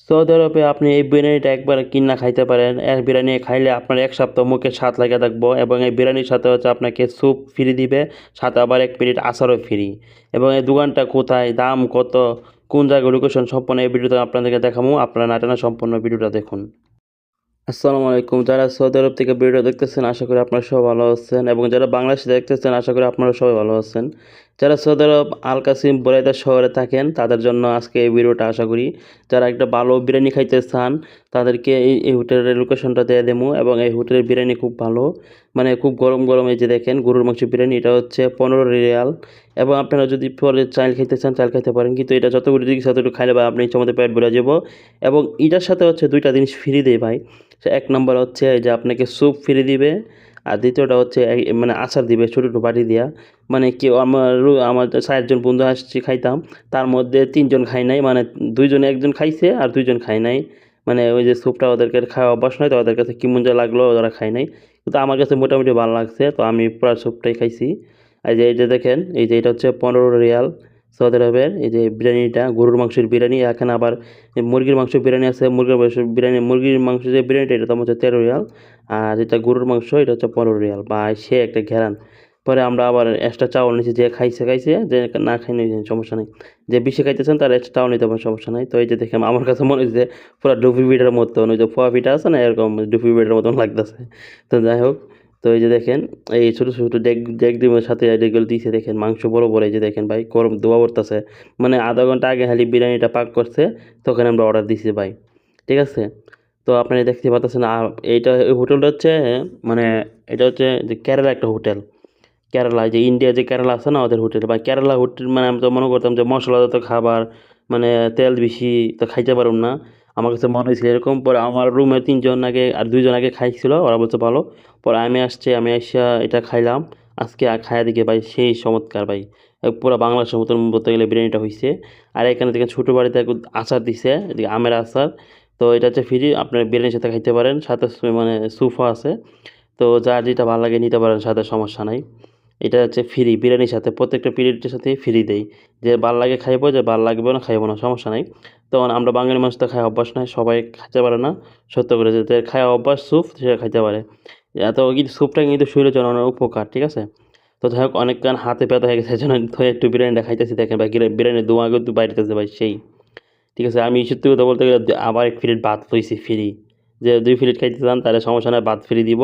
Saudi আরবে আপনি এই বিরিয়ানিটা একবার কিনা খাইতে পারেন। এক বিরিয়ানি খাইলে আপনার ১ সপ্তাহ মুখে স্বাদ লাগা থাকবো এবং এই বিরিয়ানির সাথে হচ্ছে আপনাকে স্যুপ ফ্রি দিবে, সাথে আবার ১ প্লেট আচারও ফ্রি। এবং এই দোকানটা কোথায়, দাম কত, কোন জায়গায় লোকেশন সম্পূর্ণ এই ভিডিওতে আপনাদেরকে দেখাবো। আপনারা না টেনে সম্পূর্ণ ভিডিওটা দেখুন। আসসালামু আলাইকুম। যারা সৌদি আরব থেকে ভিডিও দেখতেছেন আশা করি আপনারা সবাই ভালো আছেন, এবং যারা বাংলাদেশে দেখতেছেন আশা করি আপনারা সবাই ভালো আছেন। যারা সৌদি আরব আল কাসিম বুরাইদা শহরে থাকেন তাদের জন্য আজকে এই ভিডিওটা আশা করি। যারা একটা ভালো বিরিয়ানি খাইতে চান তাদেরকে এই হোটেলের লোকেশনটা দিয়ে দেবো, এবং এই হোটেলের বিরিয়ানি খুব ভালো, মানে খুব গরম গরম। এই যে দেখেন গরুর মাংস বিরিয়ানি, এটা হচ্ছে 15 রিয়াল। এবং আপনারা যদি পরে চাল খেতে চান চাল খেতে পারেন, কিন্তু এটা যতগুলো দিকে ততটুকু খাইলে বা আপনি ইচ্ছা মতো পেট ভরে যাব। এবং এটার সাথে হচ্ছে দুইটা জিনিস ফ্রি দেয় ভাই। এক নম্বর হচ্ছে এই যে আপনাকে স্যুপ ফ্রি দিবে, আর দ্বিতীয়টা হচ্ছে মানে আচার দিবে ছোটো ছোটো বাটি দিয়া। মানে কেউ আমার 4 জন বন্ধু আসছি খাইতাম, তার মধ্যে 3 জন খাই নাই, মানে 2 জনে, 1 জন খাইছে আর 2 জন খাই নাই। মানে ওই যে স্যুপটা ওদেরকে খাওয়া অভ্যাস নয়, তো ওদের কাছে কেমন যা লাগলো ওরা খায় নাই, কিন্তু আমার কাছে মোটামুটি ভালো লাগছে, তো আমি পুরো স্যুপটাই খাইছি। এই যে দেখেন, এই যে এটা হচ্ছে 15 রিয়াল সৌদি আরবের। এই যে বিরিয়ানিটা গরুর মাংসের বিরিয়ানি, এখানে আবার মুরগির মাংস বিরিয়ানি আছে। মুরগির মাংস যে বিরিয়ানিটা এটা দাম হচ্ছে 13 রিয়াল, আর যেটা গরুর মাংস এটা হচ্ছে 15 রিয়াল। বা সে একটা ঘেরান। পরে আমরা আবার এক্সট্রা চাউল নিচ্ছি, যে খাইছে খাইছে, যে না খাইনি সমস্যা নেই। যে বেশি খাইতেছেন তার এক্সট্রা চাউল নিতে পারেন, সমস্যা নাই। তো এই যে দেখেন আমার কাছে মনে হচ্ছে পুরো ডুফি পিঠার মতন, ওই যে পোয়া পিঠা আছে না, এরকম ডুফি পিঠার মতন লাগতেছে। তো যাই হোক, তো এই যে দেখেন এই ছোটো ছোটো ডেক ডেক ডিমের সাথে যেগুলো দিয়েছে দেখেন, মাংস বড় বড়। এই যে দেখেন ভাই গরম ধোয়া পড়তেছে, মানে আধা ঘন্টা আগে খালি বিরিয়ানিটা পাক করছে, তখন আমরা অর্ডার দিছি ভাই। ঠিক আছে, তো আপনারা দেখতে পাচ্ছেন। আর এইটা এই হোটেলটা হচ্ছে, মানে এটা হচ্ছে যে কেরালা একটা হোটেল। কেরালা, যে ইন্ডিয়া যে কেরালা আছে না ওদের হোটেল, বা কেরালা হোটেল। মানে আমি তো মনে করতাম যে মশলাজাত খাবার, মানে তেল বেশি, তো খাইতে পারুম না। আমার কাছে মনে হয়েছিল এরকম। পরে আমার রুমে 3 জন আগে আর 2 জন আগে খাইছিল, ওরা বলছে ভালো। পরে আমি আসছি, আমি এসে এটা খাইলাম। আজকে খাইয়া দিকে ভাই সেই চমৎকার ভাই। পুরো বাংলাদেশের মতন বলতে গেলে বিরিয়ানিটা হইছে। আর এখানে থেকে ছোটো বাড়িতে আচার দিছে, এদিকে আমের আচার। তো এটা হচ্ছে ফ্রি, আপনার বিরিয়ানির সাথে খাইতে পারেন, সাথে মানে স্যুপও আছে। তো যার যেটা ভালো লাগে নিতে পারেন, সাথে সমস্যা নাই। এটা হচ্ছে ফ্রি, বিরিয়ানির সাথে প্রত্যেকটা পিরিয়ডের সাথে ফ্রি দেই। যে ভাল লাগে খাইবো, যে ভাল লাগবে না খাইবো না, সমস্যা নাই। তো আমরা বাঙালি মানুষ তো খায় অভ্যাস নাই, সবাই খাইতে পারে না। সত্য করে যে যে খায় অভ্যাস স্যুপ সে খাইতে পারে। এত কিন্তু স্যুপটা কিন্তু শরীরের জন্য অনেক উপকার, ঠিক আছে? তো যাই হোক, অনেকক্ষণ হাতে ব্যথা হয়ে গেছে, এজন্য একটু বিরিয়ানিটা খাইতেছি। দেখেন ভাই বিরিয়ানির ধোঁয়া কিন্তু বাইরেতেছে ভাই সেই। ঠিক আছে, আমি সত্যি কথা বলতে গেলে আবার 1 প্লেট ভাত লইছি ফ্রি। যে 2 প্লেট খাইতে চান তাহলে সমস্যা নাই, ভাত ফ্রি দিব।